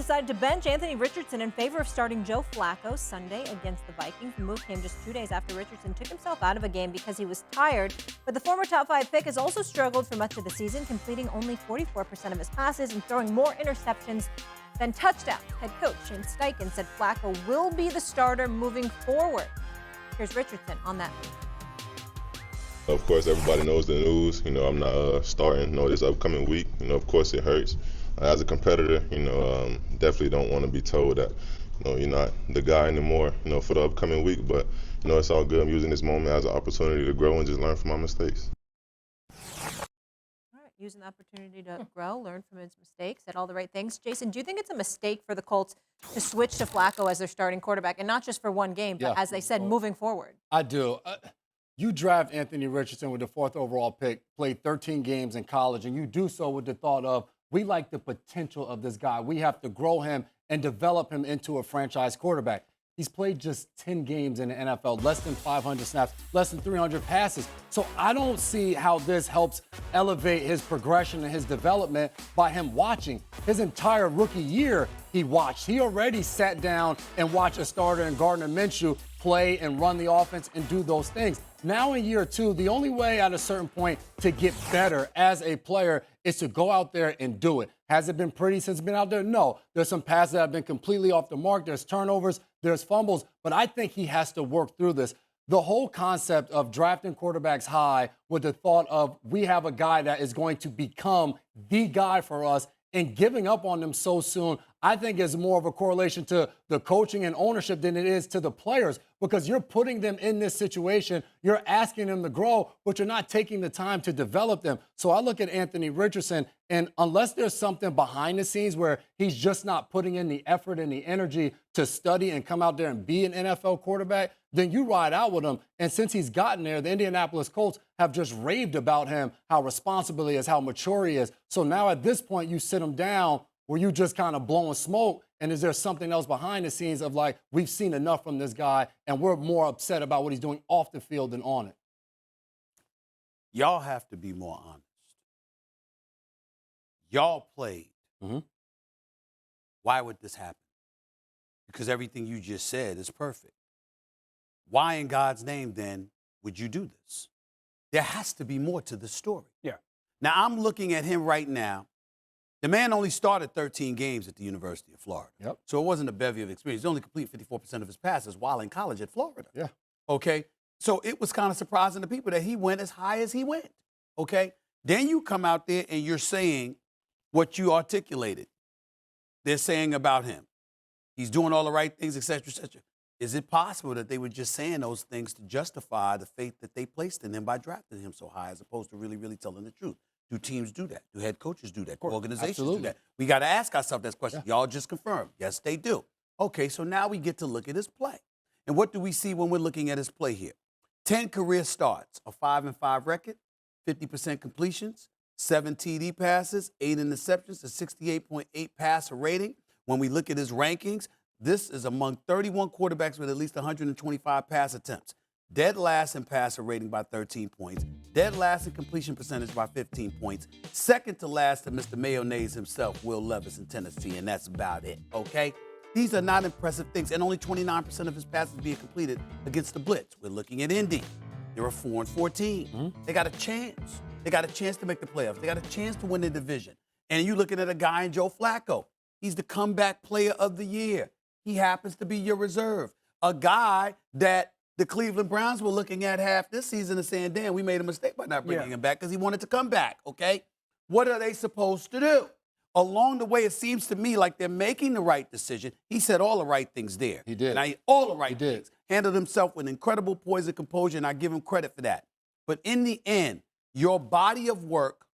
decided to bench Anthony Richardson in favor of starting Joe Flacco Sunday against the Vikings. The move came just 2 days after Richardson took himself out of a game because he was tired. But the former top 5 pick has also struggled for much of the season, completing only 44% of his passes and throwing more interceptions than touchdowns. Head coach Shane Steichen said Flacco will be the starter moving forward. Here's Richardson on that move. Of course, everybody knows the news. I'm not starting this upcoming week. Of course it hurts. As a competitor, definitely don't want to be told that, you're not the guy anymore, for the upcoming week. But, it's all good. I'm using this moment as an opportunity to grow and just learn from my mistakes. All right, using the opportunity to grow, learn from his mistakes, said all the right things. Jason, do you think it's a mistake for the Colts to switch to Flacco as their starting quarterback, and not just for one game, but as they said, moving forward? I do. You draft Anthony Richardson with the 4th overall pick, played 13 games in college, and you do so with the thought of, we like the potential of this guy. We have to grow him and develop him into a franchise quarterback. He's played just 10 games in the NFL, less than 500 snaps, less than 300 passes. So I don't see how this helps elevate his progression and his development by him watching. His entire rookie year, he watched. He already sat down and watched a starter in Gardner Minshew play and run the offense and do those things. Now in year 2, the only way at a certain point to get better as a player is to go out there and do it. Has it been pretty since been out there? No. There's some passes that have been completely off the mark. There's turnovers, there's fumbles, but I think he has to work through this. The whole concept of drafting quarterbacks high with the thought of we have a guy that is going to become the guy for us and giving up on them so soon, I think is more of a correlation to the coaching and ownership than it is to the players, because you're putting them in this situation, you're asking them to grow, but you're not taking the time to develop them. So I look at Anthony Richardson, and unless there's something behind the scenes where he's just not putting in the effort and the energy to study and come out there and be an NFL quarterback, then you ride out with him. And since he's gotten there, the Indianapolis Colts have just raved about him, how responsible he is, how mature he is. So now at this point, you sit him down, were you just kind of blowing smoke? And is there something else behind the scenes of like, we've seen enough from this guy and we're more upset about what he's doing off the field than on it? Y'all have to be more honest. Y'all played. Mm-hmm. Why would this happen? Because everything you just said is perfect. Why in God's name, then, would you do this? There has to be more to the story. Yeah. Now, I'm looking at him right now. The man only started 13 games at the University of Florida. Yep. So it wasn't a bevy of experience. He only completed 54% of his passes while in college at Florida. Yeah. Okay? So it was kind of surprising to people that he went as high as he went. Okay? Then you come out there and you're saying what you articulated. They're saying about him. He's doing all the right things, et cetera, et cetera. Is it possible that they were just saying those things to justify the faith that they placed in him by drafting him so high as opposed to really, really telling the truth? Do teams do that? Do head coaches do that? Do organizations do that? We got to ask ourselves that question. Yeah. Y'all just confirmed. Yes, they do. Okay, so now we get to look at his play. And what do we see when we're looking at his play here? 10 career starts, a 5-5 record, 50% completions, 7 TD passes, 8 interceptions, a 68.8 passer rating. When we look at his rankings, this is among 31 quarterbacks with at least 125 pass attempts. Dead last in passer rating by 13 points. Dead last in completion percentage by 15 points. Second to last to Mr. Mayonnaise himself, Will Levis in Tennessee, and that's about it, okay? These are not impressive things, and only 29% of his passes being completed against the blitz. We're looking at Indy. They're a 4-14. Mm-hmm. They got a chance. They got a chance to make the playoffs. They got a chance to win the division. And you're looking at a guy in Joe Flacco. He's the comeback player of the year. He happens to be your reserve. A guy that the Cleveland Browns were looking at half this season and saying, damn, we made a mistake by not bringing him back because he wanted to come back, okay? What are they supposed to do? Along the way, it seems to me like they're making the right decision. He said all the right things there. He did. And all the right things. Handled himself with incredible poise and composure, and I give him credit for that. But in the end, your body of work,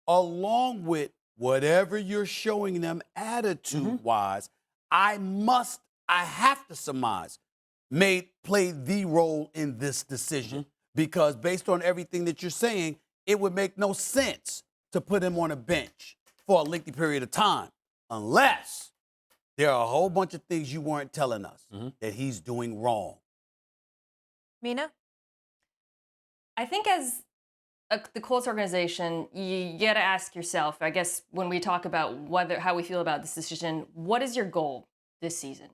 along with whatever you're showing them attitude-wise, I have to surmise, played the role in this decision. Because based on everything that you're saying, it would make no sense to put him on a bench for a lengthy period of time unless there are a whole bunch of things you weren't telling us that he's doing wrong. Mina? I think as the Colts organization, you got to ask yourself, I guess, when we talk about how we feel about this decision, what is your goal this season?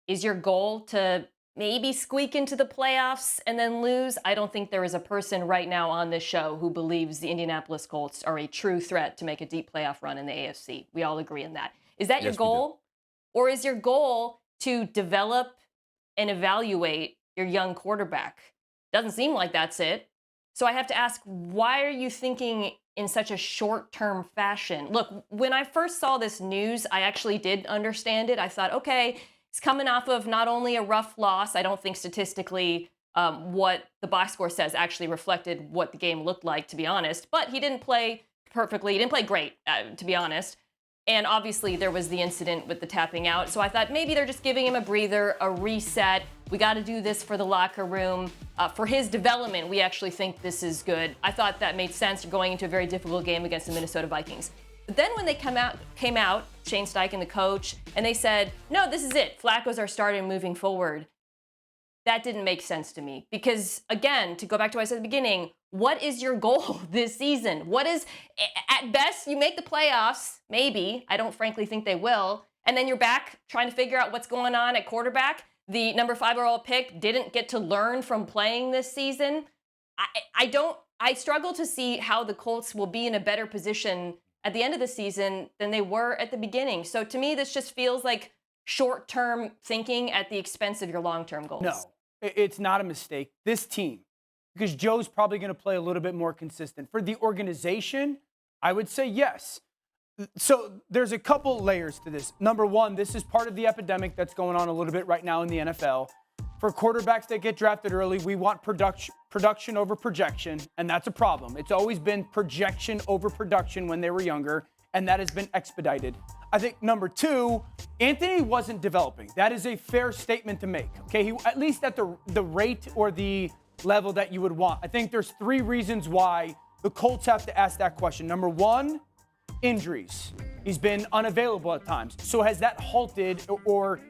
Is your goal to maybe squeak into the playoffs and then lose? I don't think there is a person right now on this show who believes the Indianapolis Colts are a true threat to make a deep playoff run in the AFC. We all agree on that. Is that your goal? Or is your goal to develop and evaluate your young quarterback? Doesn't seem like that's it. So I have to ask, why are you thinking in such a short-term fashion? Look, when I first saw this news, I actually did understand it. I thought, okay, he's coming off of not only a rough loss, I don't think statistically what the box score says actually reflected what the game looked like, to be honest, but he didn't play perfectly. He didn't play great, to be honest. And obviously there was the incident with the tapping out. So I thought maybe they're just giving him a breather, a reset. We got to do this for the locker room. For his development, we actually think this is good. I thought that made sense. You're going into a very difficult game against the Minnesota Vikings. But then when they came out, Shane Steichen, the coach, and they said, no, this is it. Flacco's our starter moving forward. That didn't make sense to me. Because, again, to go back to what I said at the beginning, what is your goal this season? What is, at best, you make the playoffs, maybe. I don't frankly think they will. And then you're back trying to figure out what's going on at quarterback. The number 5 overall pick didn't get to learn from playing this season. I struggle to see how the Colts will be in a better position at the end of the season than they were at the beginning. So to me, this just feels like short-term thinking at the expense of your long-term goals. No, it's not a mistake. This team, because Joe's probably going to play a little bit more consistent. For the organization, I would say yes. So there's a couple layers to this. Number one, this is part of the epidemic that's going on a little bit right now in the NFL. For quarterbacks that get drafted early, we want production over projection, and that's a problem. It's always been projection over production when they were younger, and that has been expedited. I think number two, Anthony wasn't developing. That is a fair statement to make. Okay, at least at the rate or the level that you would want. I think there's 3 reasons why the Colts have to ask that question. Number one, injuries. He's been unavailable at times. So has that halted or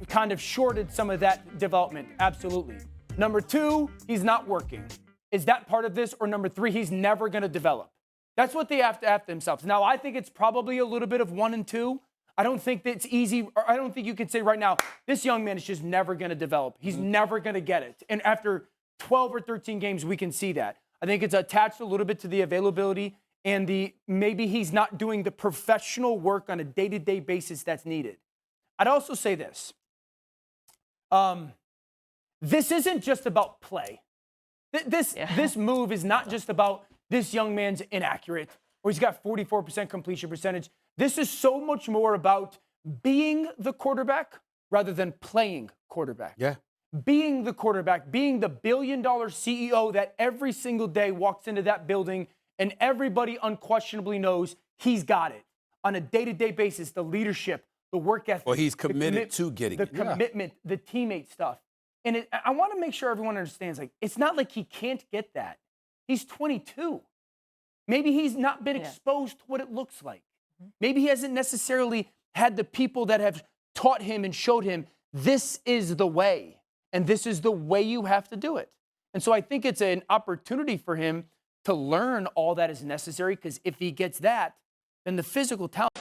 kind of shorted some of that development? Absolutely. Number 2, he's not working. Is that part of this? Or number 3, he's never going to develop? That's what they have to ask themselves. Now, I think it's probably a little bit of 1 and 2. I don't think that it's easy, or I don't think you can say right now, this young man is just never going to develop. He's never going to get it. And after 12 or 13 games, we can see that. I think it's attached a little bit to the availability and maybe he's not doing the professional work on a day-to-day basis that's needed. I'd also say this. This isn't just about play. This move is not just about this young man's inaccurate or he's got 44% completion percentage. This is so much more about being the quarterback rather than playing quarterback. Yeah. Being the quarterback, being the billion-dollar CEO that every single day walks into that building and everybody unquestionably knows he's got it. On a day-to-day basis, the leadership, the work ethic. Well, he's committed to getting it. The commitment, the teammate stuff. And I want to make sure everyone understands, like, it's not like he can't get that. He's 22. Maybe he's not been exposed to what it looks like. Maybe he hasn't necessarily had the people that have taught him and showed him this is the way, and this is the way you have to do it. And so I think it's an opportunity for him to learn all that is necessary, because if he gets that, then the physical talent